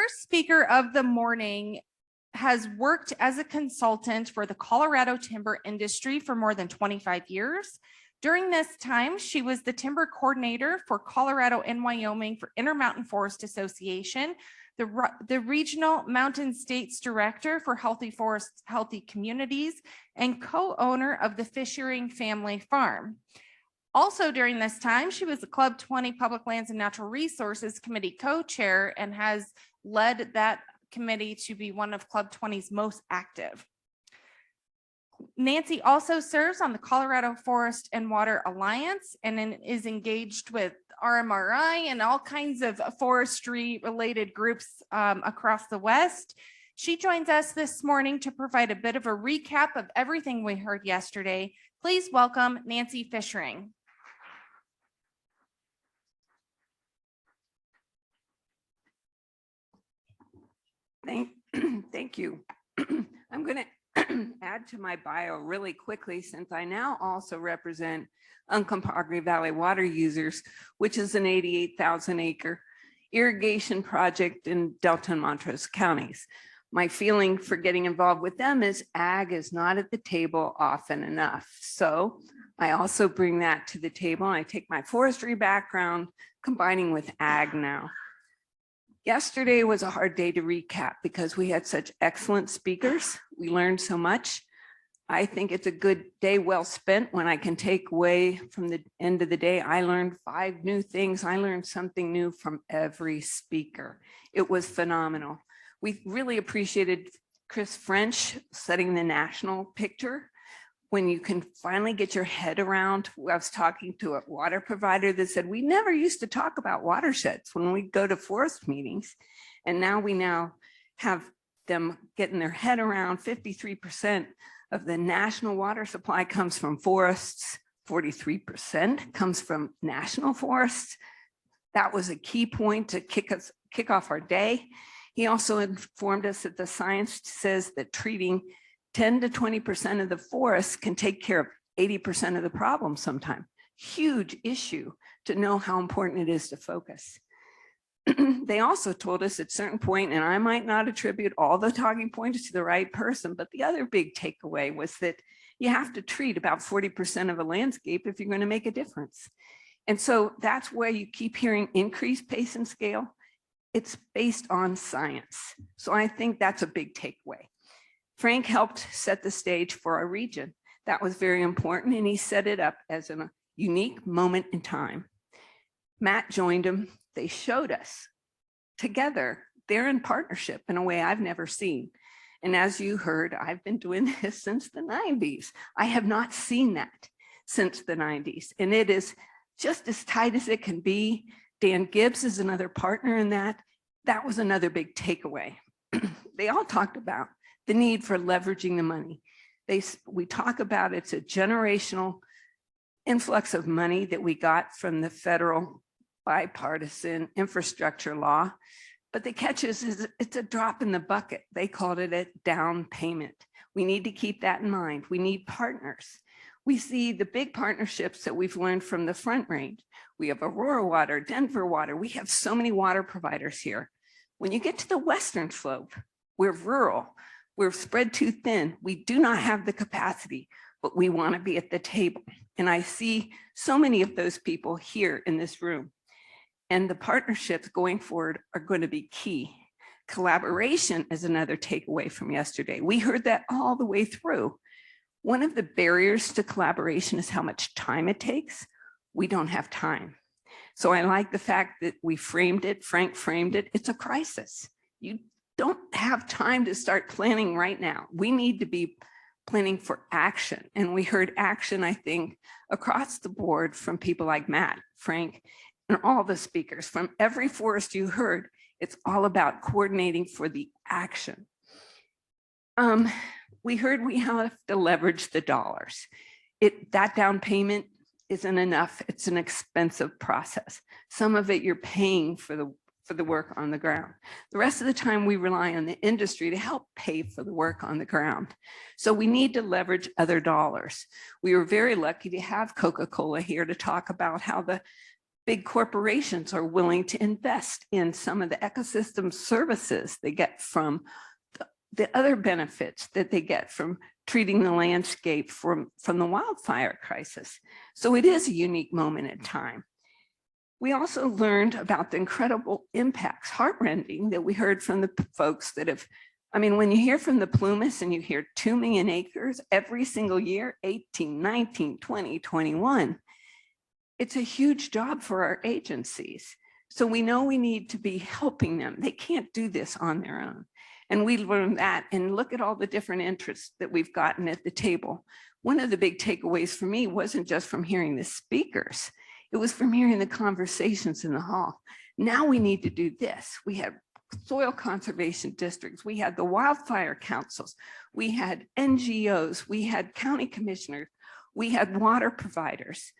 first speaker of the morning has worked as a consultant for the Colorado timber industry for more than 25 years. During this time, she was the timber coordinator for Colorado and Wyoming for Intermountain Forest Association, the regional Mountain States director for Healthy Forests, Healthy Communities, and co-owner of the Fishering Family Farm. Also during this time, she was the Club 20 Public Lands and Natural Resources Committee co-chair and has led that committee to be one of Club 20's most active. Nancy also serves on the Colorado Forest and Water Alliance and is engaged with RMRI and all kinds of forestry related groups across the West. She joins us this morning to provide a bit of a recap of everything we heard yesterday. Please welcome Nancy Fishering. Thank you. I'm going to add to my bio really quickly, since I now also represent Uncompahgre Valley Water Users, which is an 88,000 acre irrigation project in Delta and Montrose counties. My feeling for getting involved with them is ag is not at the table often enough. So I also bring that to the table. I take my forestry background, combining with ag now. Yesterday was a hard day to recap because we had such excellent speakers. We learned so much. I think it's a good day well spent when I can take away from the end of the day. I learned 5 new things. I learned something new from every speaker. It was phenomenal. We really appreciated Chris French setting the national picture. When you can finally get your head around, I was talking to a water provider that said, we never used to talk about watersheds when we go to forest meetings. And now we have them getting their head around 53% of the national water supply comes from forests, 43% comes from national forests. That was a key point to kick off our day. He also informed us that the science says that treating 10 to 20% of the forest can take care of 80% of the problem sometime. Huge issue to know how important it is to focus. They also told us at a certain point, and I might not attribute all the talking points to the right person, but the other big takeaway was that you have to treat about 40% of a landscape if you're going to make a difference. And so that's where you keep hearing increased pace and scale. It's based on science. So I think that's a big takeaway. Frank helped set the stage for our region. That was very important, and he set it up as a unique moment in time. Matt joined him. They showed us together. They're in partnership in a way I've never seen. And as you heard, I've been doing this since the 90s. I have not seen that since the 90s, and it is just as tight as it can be. Dan Gibbs is another partner in that. That was another big takeaway. They all talked about the need for leveraging the money. We talk about it's a generational influx of money that we got from the federal bipartisan infrastructure law, but the catch is it's a drop in the bucket. They called it a down payment. We need to keep that in mind. We need partners. We see the big partnerships that we've learned from the Front Range. We have Aurora Water, Denver Water. We have so many water providers here. When you get to the Western Slope, we're rural. We're spread too thin. We do not have the capacity, but we want to be at the table. And I see so many of those people here in this room. And the partnerships going forward are going to be key. Collaboration is another takeaway from yesterday. We heard that all the way through. One of the barriers to collaboration is how much time it takes. We don't have time. So I like the fact that we framed it, Frank framed it. It's a crisis. You don't have time to start planning right now. We need to be planning for action. And we heard action, I think, across the board from people like Matt, Frank, and all the speakers. From every forest you heard, it's all about coordinating for the action. We heard we have to leverage the dollars. That down payment isn't enough. It's an expensive process. Some of it you're paying for the work on the ground. The rest of the time we rely on the industry to help pay for the work on the ground. So we need to leverage other dollars. We were very lucky to have Coca-Cola here to talk about how the big corporations are willing to invest in some of the ecosystem services they get from the other benefits that they get from treating the landscape from the wildfire crisis. So it is a unique moment in time. We also learned about the incredible impacts, heartrending, that we heard from the folks that have, I mean, when you hear from the Plumas and you hear 2 million acres every single year, 18, 19, 20, 21, it's a huge job for our agencies. So we know we need to be helping them. They can't do this on their own. And we learned that, and look at all the different interests that we've gotten at the table. One of the big takeaways for me wasn't just from hearing the speakers, it was from hearing the conversations in the hall. Now we need to do this. We have soil conservation districts, we had the wildfire councils, we had NGOs, we had county commissioners, we had water providers.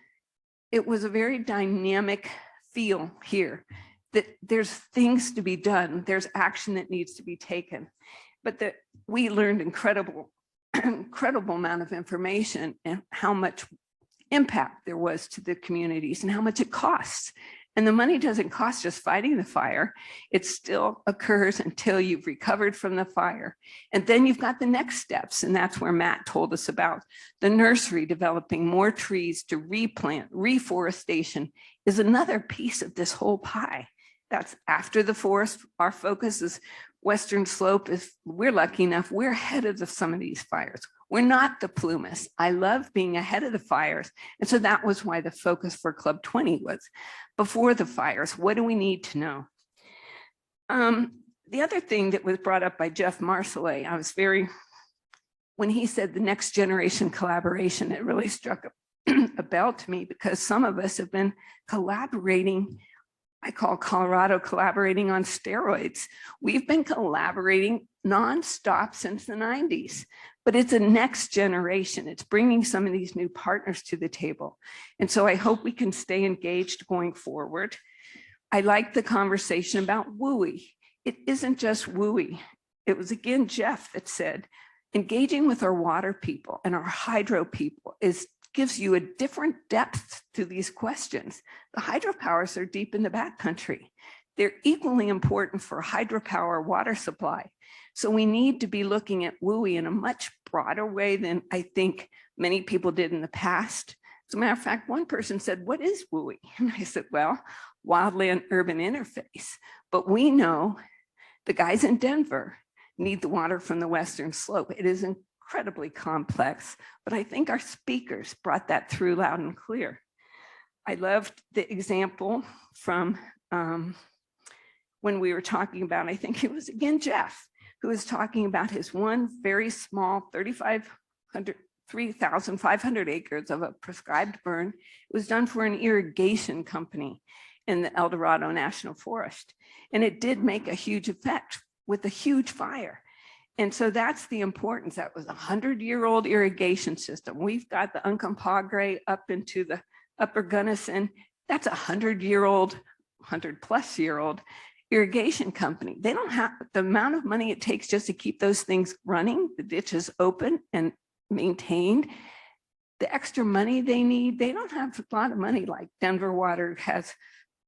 It was a very dynamic feel here that there's things to be done, there's action that needs to be taken, but that we learned incredible amount of information and how much impact there was to the communities and how much it costs. And the money doesn't cost just fighting the fire. It still occurs until you've recovered from the fire. And then you've got the next steps. And that's where Matt told us about the nursery, developing more trees to replant. Reforestation is another piece of this whole pie. That's after the forest. Our focus is Western Slope. If we're lucky enough, we're ahead of some of these fires. We're not the Plumas. I love being ahead of the fires. And so that was why the focus for Club 20 was before the fires. What do we need to know? The other thing that was brought up by Jeff Marcellet, I was when he said the next generation collaboration, it really struck a bell to me, because some of us have been collaborating. I call Colorado collaborating on steroids. We've been collaborating nonstop since the 90s, but it's a next generation. It's bringing some of these new partners to the table. And so I hope we can stay engaged going forward. I like the conversation about WUI. It isn't just WUI. It was again, Jeff that said, engaging with our water people and our hydro people gives you a different depth to these questions. The hydropowers are deep in the backcountry. They're equally important for hydropower water supply. So we need to be looking at WUI in a much broader way than I think many people did in the past. As a matter of fact, one person said, what is WUI? And I said, well, wildland urban interface. But we know the guys in Denver need the water from the Western Slope. It is incredibly complex, but I think our speakers brought that through loud and clear. I loved the example from when we were talking about, I think it was again Jeff, who was talking about his one very small 3,500 acres of a prescribed burn. It was done for an irrigation company in the El Dorado National Forest. And it did make a huge effect with a huge fire. And so that's the importance. That was a 100-year-old irrigation system. We've got the Uncompahgre up into the Upper Gunnison. That's a 100-year-old, 100-plus-year-old irrigation company. They don't have the amount of money it takes just to keep those things running, the ditches open and maintained. The extra money they need, they don't have a lot of money like Denver Water has.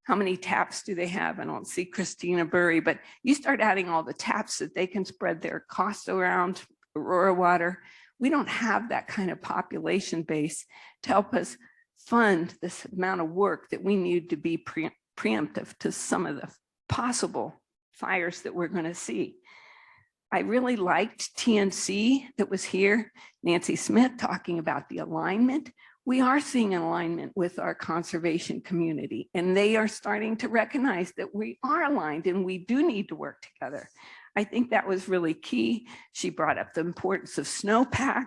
How many taps do they have? I don't see Christina Burry, but you start adding all the taps that they can spread their costs around. Aurora Water, we don't have that kind of population base to help us fund this amount of work that we need to be preemptive to some of the possible fires that we're going to see. I really liked TNC that was here, Nancy Smith talking about the alignment. We are seeing an alignment with our conservation community, and they are starting to recognize that we are aligned and we do need to work together. I think that was really key. She brought up the importance of snowpack.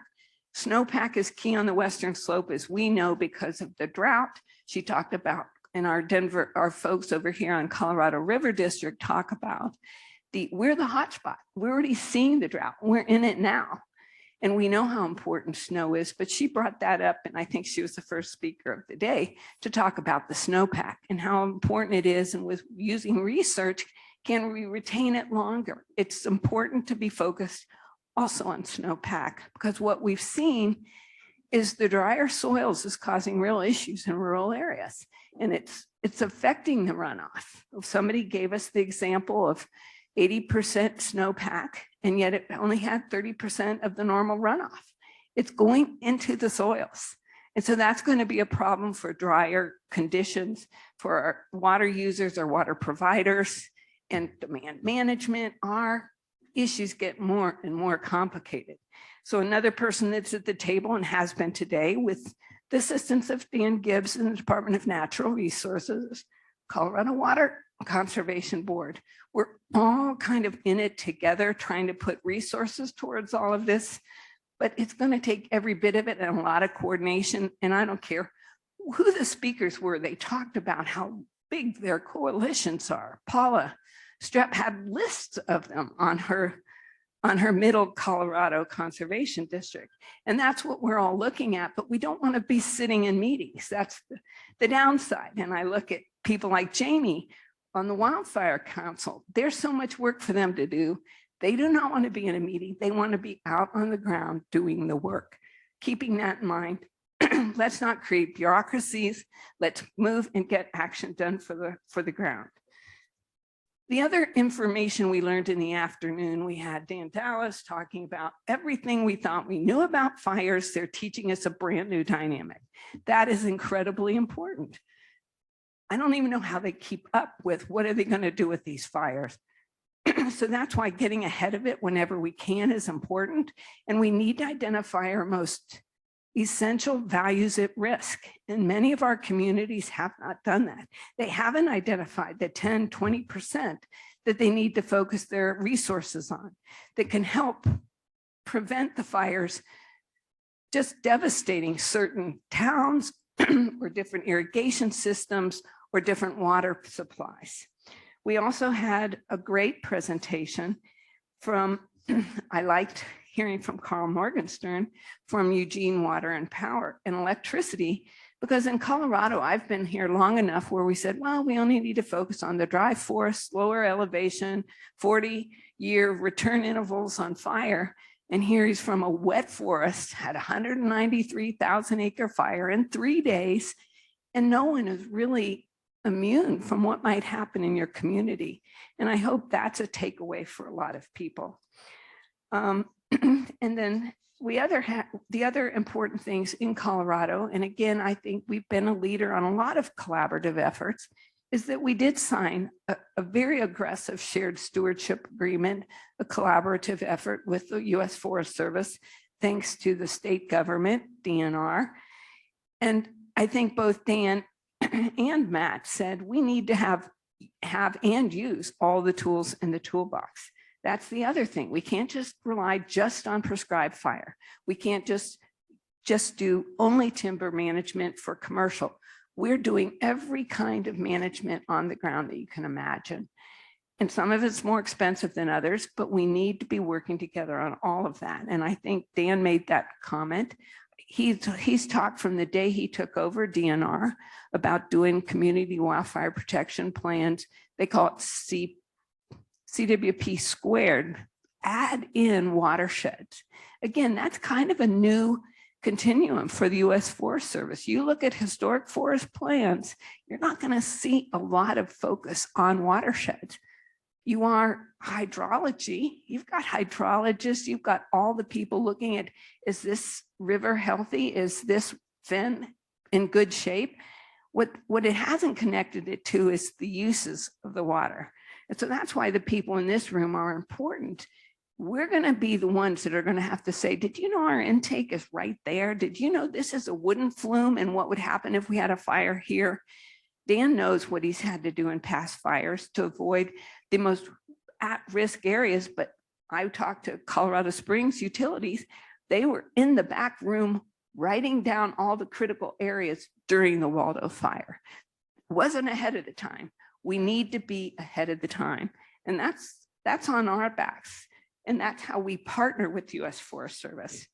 Snowpack is key on the Western Slope, as we know, because of the drought. She talked about, and our folks over here on Colorado River District talk about, we're the hotspot. We're already seeing the drought. We're in it now. And we know how important snow is, but she brought that up, and I think she was the first speaker of the day to talk about the snowpack and how important it is, and with using research, can we retain it longer? It's important to be focused also on snowpack, because what we've seen is the drier soils is causing real issues in rural areas. And it's affecting the runoff. Somebody gave us the example of 80% snowpack, and yet it only had 30% of the normal runoff. It's going into the soils. And so that's going to be a problem for drier conditions for our water users or water providers, and demand management. Our issues get more and more complicated. So another person that's at the table and has been today, with the assistance of Dan Gibbs in the Department of Natural Resources, Colorado Water Conservation Board. We're all kind of in it together, trying to put resources towards all of this, but it's going to take every bit of it and a lot of coordination. And I don't care who the speakers were. They talked about how big their coalitions are. Paula Strepp had lists of them on her Middle Colorado Conservation District. And that's what we're all looking at, but we don't want to be sitting in meetings. That's the downside. And I look at people like Jamie on the Wildfire Council. There's so much work for them to do. They do not want to be in a meeting. They want to be out on the ground doing the work. Keeping that in mind, let's not create bureaucracies. Let's move and get action done for the ground. The other information we learned in the afternoon, we had Dan Dallas talking about everything we thought we knew about fires. They're teaching us a brand new dynamic. That is incredibly important. I don't even know how they keep up with what are they going to do with these fires. So that's why getting ahead of it whenever we can is important. And we need to identify our most essential values at risk. And many of our communities have not done that. They haven't identified the 10, 20% that they need to focus their resources on that can help prevent the fires just devastating certain towns or different irrigation systems or different water supplies. We also had a great presentation from, I liked hearing from Carl Morgenstern from Eugene Water and Power and Electricity, because in Colorado, I've been here long enough where we said, well, we only need to focus on the dry forest, lower elevation, 40-year return intervals on fire. And here he's from a wet forest, had 193,000 acre fire in 3 days, and no one is really immune from what might happen in your community. And I hope that's a takeaway for a lot of people. And then the other important things in Colorado, and again, I think we've been a leader on a lot of collaborative efforts, is that we did sign a very aggressive shared stewardship agreement, a collaborative effort with the U.S. Forest Service, thanks to the state government, DNR. And I think both Dan and Matt said we need to have and use all the tools in the toolbox. That's the other thing. We can't just rely just on prescribed fire. We can't just do only timber management for commercial. We're doing every kind of management on the ground that you can imagine. And some of it's more expensive than others, but we need to be working together on all of that. And I think Dan made that comment. He's talked from the day he took over DNR about doing community wildfire protection plans. They call it CWP squared, add in watersheds. Again, that's kind of a new continuum for the U.S. Forest Service. You look at historic forest plans, you're not going to see a lot of focus on watersheds. You are hydrology, you've got hydrologists, you've got all the people looking at, is this river healthy? Is this fen in good shape? What it hasn't connected it to is the uses of the water. And so that's why the people in this room are important. We're going to be the ones that are going to have to say, did you know our intake is right there? Did you know this is a wooden flume and what would happen if we had a fire here? Dan knows what he's had to do in past fires to avoid the most at-risk areas, but I talked to Colorado Springs Utilities. They were in the back room writing down all the critical areas during the Waldo fire. Wasn't ahead of the time. We need to be ahead of the time. And that's on our backs. And that's how we partner with U.S. Forest Service.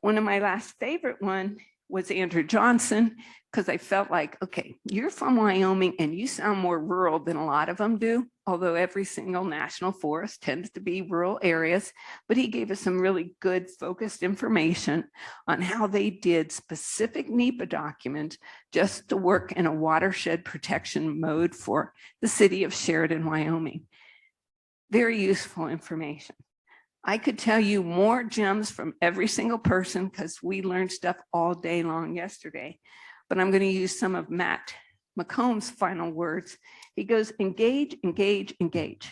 One of my last favorite one was Andrew Johnson, because I felt like, okay, you're from Wyoming and you sound more rural than a lot of them do. although every single national forest tends to be rural areas, but he gave us some really good focused information on how they did specific NEPA documents just to work in a watershed protection mode for the city of Sheridan, Wyoming. Very useful information. I could tell you more gems from every single person because we learned stuff all day long yesterday, but I'm going to use some of Matt McComb's final words. He goes, engage, engage, engage.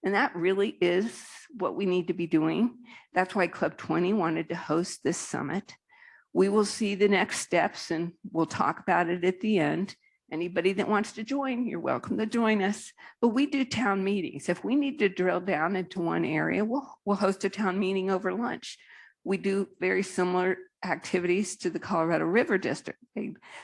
And that really is what we need to be doing. That's why Club 20 wanted to host this summit. We will see the next steps and we'll talk about it at the end. Anybody that wants to join, you're welcome to join us. But we do town meetings. If we need to drill down into one area, we'll host a town meeting over lunch. We do very similar activities to the Colorado River District.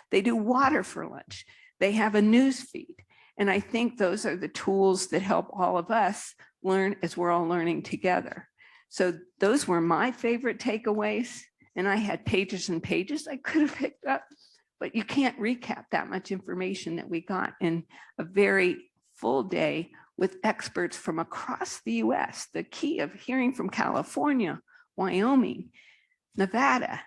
They do water for lunch. They have a news feed. And I think those are the tools that help all of us learn as we're all learning together. So those were my favorite takeaways. And I had pages and pages I could have picked up, but you can't recap that much information that we got in a very full day with experts from across the US. The key of hearing from California, Wyoming, Nevada,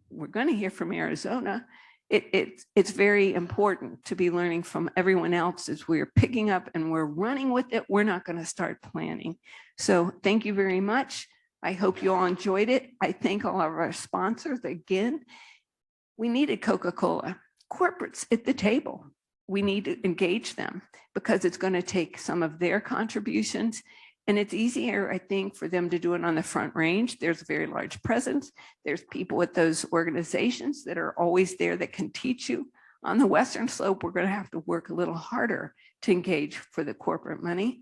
we're going to hear from Arizona. It's very important to be learning from everyone else as we're picking up and we're running with it. We're not going to start planning. So thank you very much. I hope you all enjoyed it. I thank all of our sponsors. Again, we needed Coca-Cola corporates at the table. We need to engage them because it's going to take some of their contributions. And it's easier, I think, for them to do it on the Front Range. There's a very large presence. There's people at those organizations that are always there that can teach you. On the Western Slope, we're going to have to work a little harder to engage for the corporate money.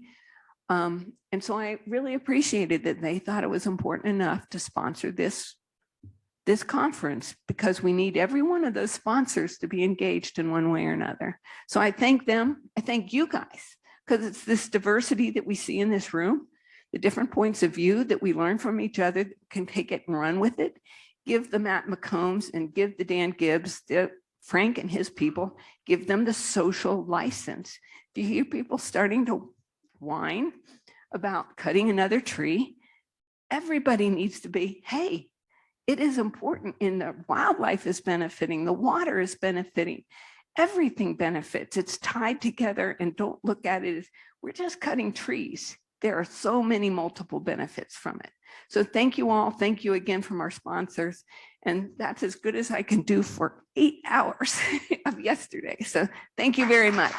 And so I really appreciated that they thought it was important enough to sponsor this conference because we need every one of those sponsors to be engaged in one way or another. So I thank them. I thank you guys. Because it's this diversity that we see in this room, the different points of view that we learn from each other, can take it and run with it. Give the Matt McCombs and give the Dan Gibbs, Frank and his people, give them the social license. If you hear people starting to whine about cutting another tree, everybody needs to be, hey, it is important in the wildlife is benefiting, the water is benefiting. Everything benefits. It's tied together, and don't look at it as we're just cutting trees. There are so many multiple benefits from it. So thank you all. Thank you again from our sponsors. And that's as good as I can do for 8 hours of yesterday. So thank you very much.